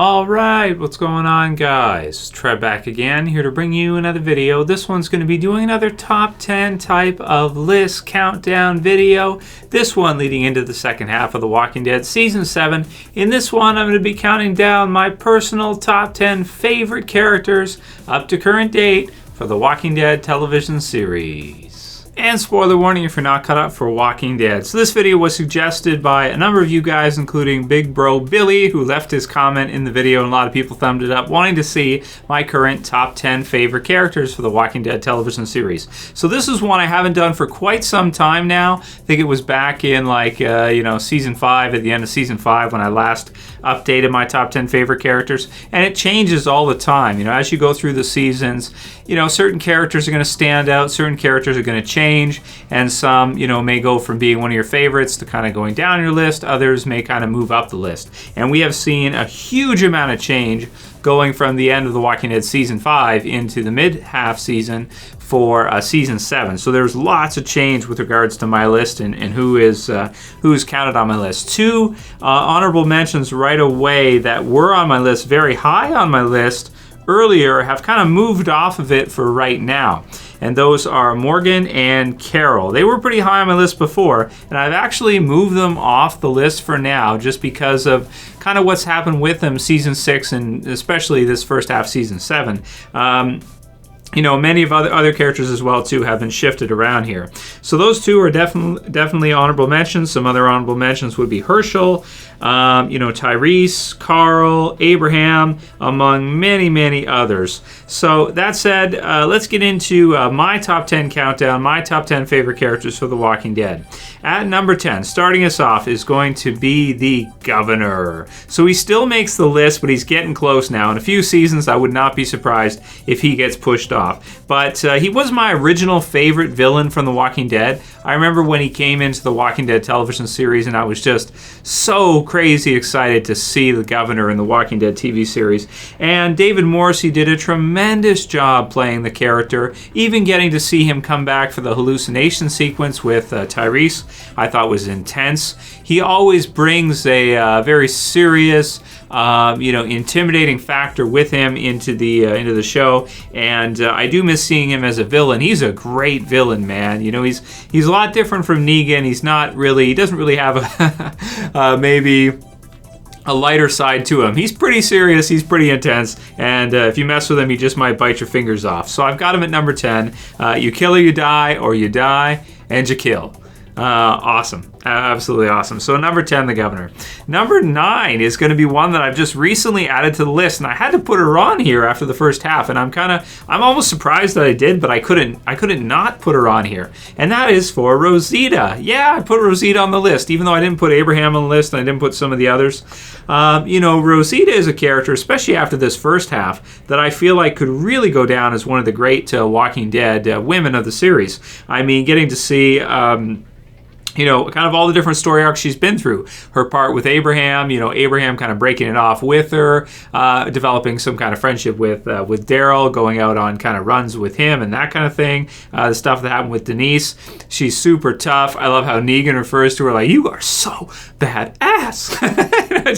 Alright, what's going on, guys? Trev back again, here to bring you another video. This one's going to be doing another top 10 type of list countdown video. This one leading into the second half of The Walking Dead Season 7. In this one, I'm going to be counting down my personal top 10 favorite characters up to current date for The Walking Dead television series. And spoiler warning if you're not caught up for Walking Dead. So this video was suggested by a number of you guys, including Big Bro Billy, who left his comment in the video, and a lot of people thumbed it up, wanting to see my current top 10 favorite characters for the Walking Dead television series. So this is one I haven't done for quite some time now. I think it was back in Season 5, at the end of Season 5, when I last updated my top 10 favorite characters. And it changes all the time. As you go through the seasons, certain characters are going to stand out, certain characters are going to change, and some, may go from being one of your favorites to kind of going down your list. Others may kind of move up the list. And we have seen a huge amount of change going from the end of The Walking Dead Season 5 into the mid-half season for Season 7. So there's lots of change with regards to my list and who is counted on my list. Two honorable mentions right away that were on my list, very high on my list earlier, have kind of moved off of it for right now. And those are Morgan and Carol. They were pretty high on my list before, and I've actually moved them off the list for now just because of kind of what's happened with them Season 6 and especially this first half Season 7. Many of other characters as well too have been shifted around here. So those two are definitely honorable mentions. Some other honorable mentions would be Hershel, Tyrese, Carl, Abraham, among many, many others. So that said, let's get into my top 10 countdown, my top 10 favorite characters for The Walking Dead. At number 10, starting us off, is going to be the Governor. So he still makes the list, but he's getting close now. In a few seasons, I would not be surprised if he gets pushed off. But he was my original favorite villain from The Walking Dead. I remember when he came into The Walking Dead television series, and I was just so crazy excited to see the Governor in The Walking Dead TV series. And David Morrissey did a tremendous job playing the character, even getting to see him come back for the hallucination sequence with Tyrese. I thought was intense. He always brings a very serious, intimidating factor with him into the show, and I do miss seeing him as a villain. He's a great villain, man. He's a lot different from Negan. He doesn't really have maybe a lighter side to him. He's pretty serious, he's pretty intense, and if you mess with him, he just might bite your fingers off. So I've got him at number 10. You kill or you die and you kill. Awesome. Absolutely awesome. So number 10, the Governor. Number 9 is going to be one that I've just recently added to the list, and I had to put her on here after the first half, and I'm almost surprised that I did, but I couldn't not put her on here, and that is for Rosita. Yeah, I put Rosita on the list, even though I didn't put Abraham on the list and I didn't put some of the others. Rosita is a character, especially after this first half, that I feel like could really go down as one of the great Walking Dead women of the series. I mean, getting to see kind of all the different story arcs she's been through. Her part with Abraham, Abraham kind of breaking it off with her, developing some kind of friendship with Daryl, going out on kind of runs with him and that kind of thing. The stuff that happened with Denise. She's super tough. I love how Negan refers to her like, "You are so badass."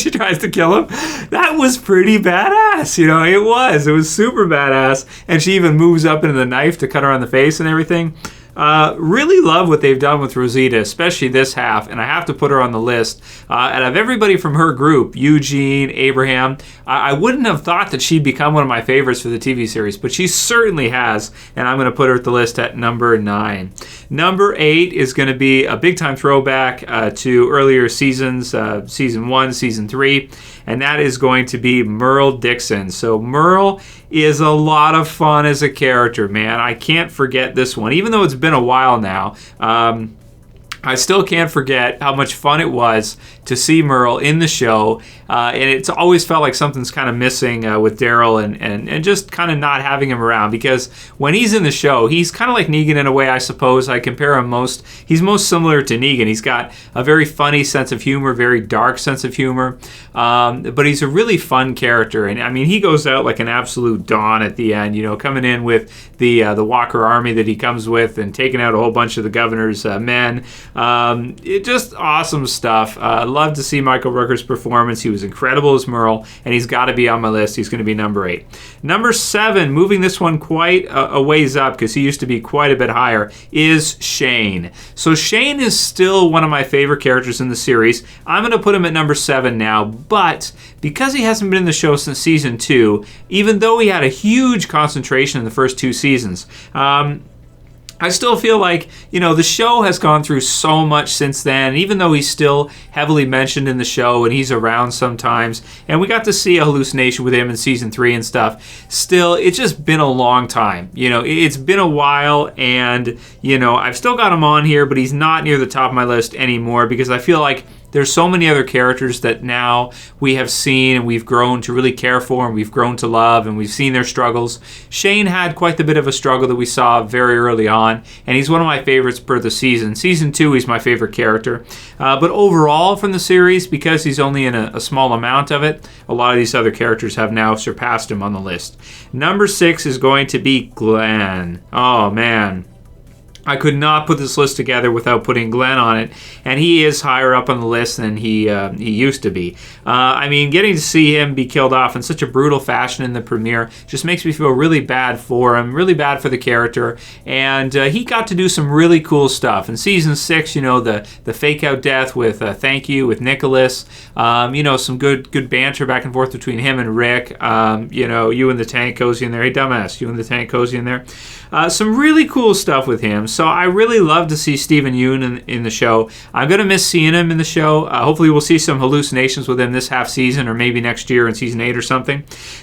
She tries to kill him. That was pretty badass. It was super badass. And she even moves up into the knife to cut her on the face and everything. Really love what they've done with Rosita, especially this half, and I have to put her on the list. Out of everybody from her group, Eugene, Abraham, I wouldn't have thought that she'd become one of my favorites for the TV series, but she certainly has, and I'm going to put her at the list at number 9. Number 8 is going to be a big-time throwback to earlier seasons, Season 1, Season 3, and that is going to be Merle Dixon. So Merle is a lot of fun as a character, man. I can't forget this one, even though it's been a while now. I still can't forget how much fun it was to see Merle in the show, and it's always felt like something's kind of missing with Daryl and just kind of not having him around, because when he's in the show, he's kind of like Negan in a way, I suppose. I compare him he's most similar to Negan. He's got a very funny sense of humor, very dark sense of humor, but he's a really fun character, and I mean, he goes out like an absolute Dawn at the end, coming in with the Walker army that he comes with and taking out a whole bunch of the Governor's men. Just awesome stuff. Love to see Michael Rooker's performance. He was incredible as Merle, and he's got to be on my list. He's going to be number 8. Number 7, moving this one quite a ways up because he used to be quite a bit higher, is Shane. So Shane is still one of my favorite characters in the series. I'm going to put him at number 7 now, but because he hasn't been in the show since season 2, even though he had a huge concentration in the first 2 seasons, I still feel like, the show has gone through so much since then, even though he's still heavily mentioned in the show and he's around sometimes, and we got to see a hallucination with him in season 3 and stuff. Still, it's just been a long time. It's been a while, and, I've still got him on here, but he's not near the top of my list anymore because I feel like there's so many other characters that now we have seen and we've grown to really care for and we've grown to love and we've seen their struggles. Shane had quite a bit of a struggle that we saw very early on, and he's one of my favorites per the season. Season 2, he's my favorite character. But overall from the series, because he's only in a small amount of it, a lot of these other characters have now surpassed him on the list. Number 6 is going to be Glen. Oh, man. I could not put this list together without putting Glen on it, and he is higher up on the list than he used to be. Getting to see him be killed off in such a brutal fashion in the premiere just makes me feel really bad for him, really bad for the character, and he got to do some really cool stuff. In season 6, the fake-out death with Thank You with Nicholas, some good banter back and forth between him and Rick, you and the tank cozy in there. Hey, dumbass, you and the tank cozy in there. Some really cool stuff with him. So I really love to see Stephen Yeun in the show. I'm going to miss seeing him in the show. Hopefully we'll see some hallucinations with him this half season or maybe next year in season 8 or something.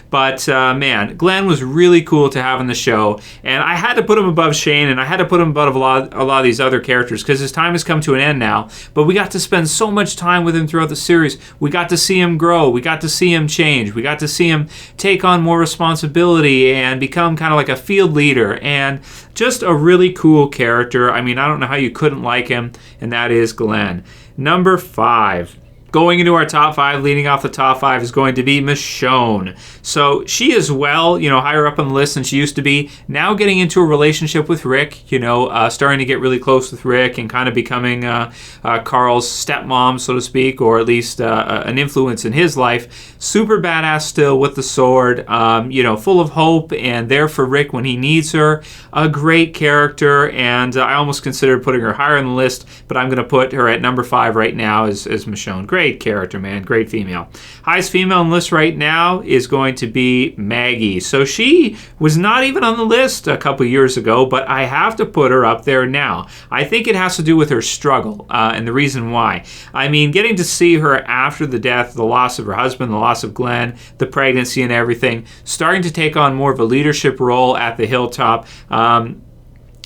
But man, Glen was really cool to have in the show. And I had to put him above Shane, and I had to put him above a lot of these other characters because his time has come to an end now. But we got to spend so much time with him throughout the series. We got to see him grow. We got to see him change. We got to see him take on more responsibility and become kind of like a field leader. And just a really cool character. I don't know how you couldn't like him, and that is Glen. Number 5. Going into our top 5, leading off the top 5, is going to be Michonne. So she is higher up on the list than she used to be. Now getting into a relationship with Rick, starting to get really close with Rick and kind of becoming Carl's stepmom, so to speak, or at least an influence in his life. Super badass still with the sword, full of hope and there for Rick when he needs her. A great character, and I almost considered putting her higher on the list, but I'm going to put her at number 5 right now as Michonne. Great character, man. Great female. Highest female on the list right now is going to be Maggie. So she was not even on the list a couple years ago, but I have to put her up there now. I think it has to do with her struggle and the reason why. Getting to see her after the death, the loss of her husband, the loss of Glen, the pregnancy and everything, starting to take on more of a leadership role at the hilltop.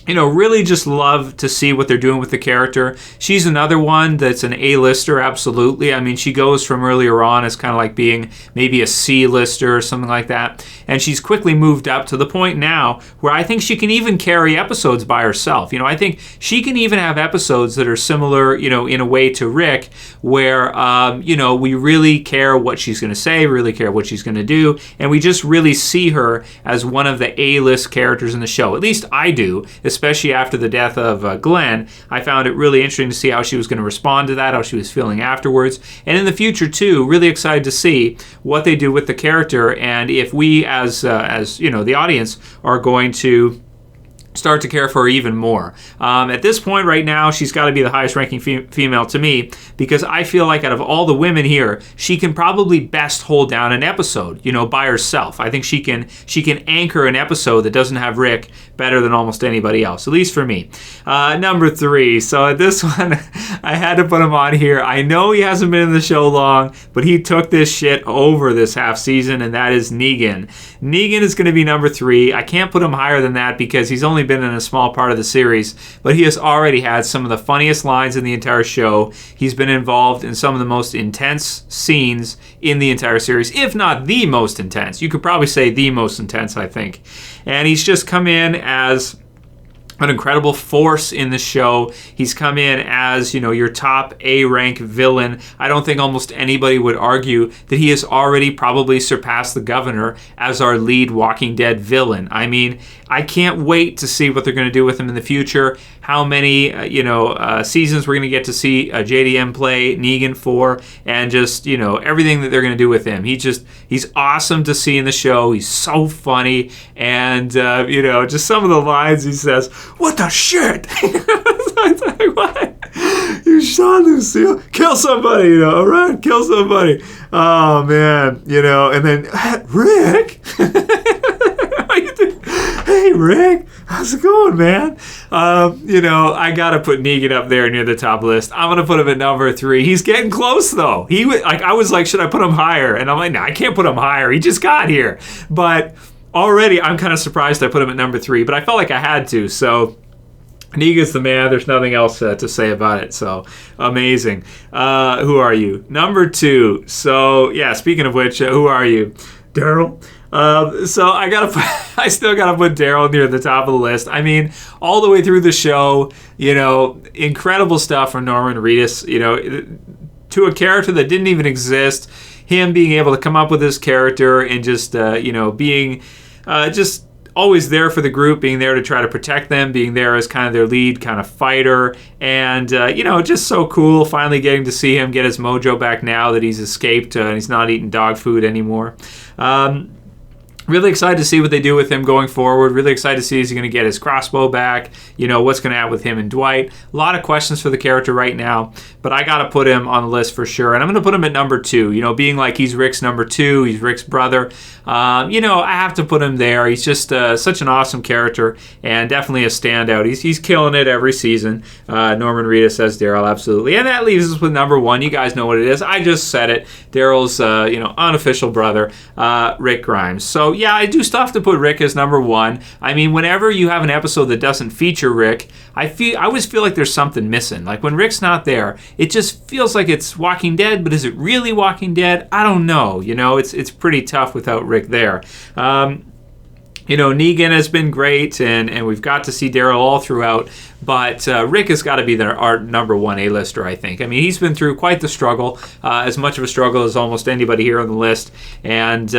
Really just love to see what they're doing with the character. She's another one that's an A-lister, absolutely. She goes from earlier on as kind of like being maybe a C-lister or something like that. And she's quickly moved up to the point now where I think she can even carry episodes by herself. I think she can even have episodes that are similar, in a way to Rick, where, we really care what she's going to say, really care what she's going to do, and we just really see her as one of the A-list characters in the show. At least I do, especially after the death of Glen. I found it really interesting to see how she was going to respond to that, how she was feeling afterwards. And in the future, too, really excited to see what they do with the character and if we, as the audience, are going to start to care for her even more. At this point right now, she's got to be the highest ranking female to me because I feel like out of all the women here, she can probably best hold down an episode, by herself. I think she can anchor an episode that doesn't have Rick better than almost anybody else, at least for me. Number 3. So at this one, I had to put him on here. I know he hasn't been in the show long, but he took this shit over this half season, and that is Negan. Negan is going to be number 3. I can't put him higher than that because he's only been in a small part of the series, but he has already had some of the funniest lines in the entire show. He's been involved in some of the most intense scenes in the entire series, if not the most intense. You could probably say the most intense, I think. And he's just come in as an incredible force in the show. He's come in as, your top A-rank villain. I don't think almost anybody would argue that he has already probably surpassed the Governor as our lead Walking Dead villain. I mean, I can't wait to see what they're going to do with him in the future. How many, seasons we're going to get to see JDM play Negan for, and just, everything that they're going to do with him. He's awesome to see in the show. He's so funny, and, just some of the lines he says, "What the shit?" It's like, what? You shot Lucille? Kill somebody, all right? Kill somebody. Oh, man, and then, Rick? How you doing? Hey, Rick, how's it going, man? I got to put Negan up there near the top list. I'm going to put him at number 3. He's getting close, though. I was like, should I put him higher? And I'm like, no, I can't put him higher. He just got here. But already, I'm kind of surprised I put him at number 3, but I felt like I had to, so Negan's the man. There's nothing else to say about it, so amazing. Who are you? Number 2. So, yeah, speaking of which, who are you? Daryl? So I still gotta put Daryl near the top of the list. I mean, all the way through the show, incredible stuff from Norman Reedus, to a character that didn't even exist. Him being able to come up with this character and just, being just always there for the group, being there to try to protect them, being there as kind of their lead kind of fighter, and, just so cool finally getting to see him get his mojo back now that he's escaped and he's not eating dog food anymore. Really excited to see what they do with him going forward. Really excited to see is he going to get his crossbow back. What's going to happen with him and Dwight. A lot of questions for the character right now, but I got to put him on the list for sure. And I'm going to put him at number 2. Being like he's Rick's number 2, he's Rick's brother. I have to put him there. He's just such an awesome character and definitely a standout. He's killing it every season. Norman Reedus says Daryl, absolutely. And that leaves us with number 1. You guys know what it is. I just said it. Daryl's, unofficial brother, Rick Grimes. So, yeah, I do still have to put Rick as number 1. I mean, whenever you have an episode that doesn't feature Rick, I always feel like there's something missing. Like when Rick's not there, it just feels like it's Walking Dead, but is it really Walking Dead? I don't know. It's pretty tough without Rick there. Negan has been great, and we've got to see Daryl all throughout, but Rick has got to be our number 1 A-lister, I think. I mean, he's been through quite the struggle, as much of a struggle as almost anybody here on the list, and,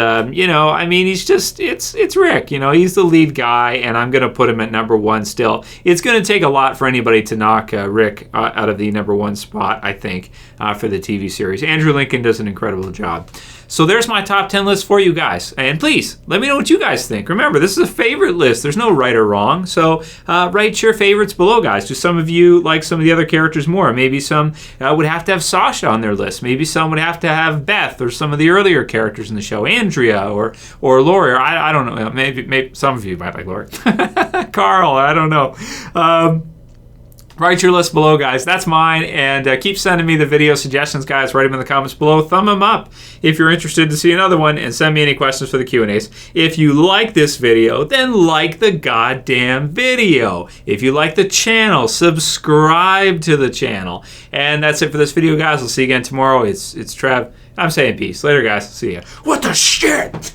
it's Rick. He's the lead guy, and I'm going to put him at number 1 still. It's going to take a lot for anybody to knock Rick out of the number 1 spot, I think, for the TV series. Andrew Lincoln does an incredible job. So there's my top 10 list for you guys. And please, let me know what you guys think. Remember, this is a favorite list. There's no right or wrong. So write your favorites below, guys. Do some of you like some of the other characters more? Maybe some would have to have Sasha on their list. Maybe some would have to have Beth or some of the earlier characters in the show. Andrea or Lori. Or I don't know. Maybe some of you might like Lori. Carl, I don't know. Write your list below, guys. That's mine. And keep sending me the video suggestions, guys. Write them in the comments below. Thumb them up if you're interested to see another one. And send me any questions for the Q&As. If you like this video, then like the goddamn video. If you like the channel, subscribe to the channel. And that's it for this video, guys. We'll see you again tomorrow. It's Trev. I'm saying peace. Later, guys. See ya. What the shit?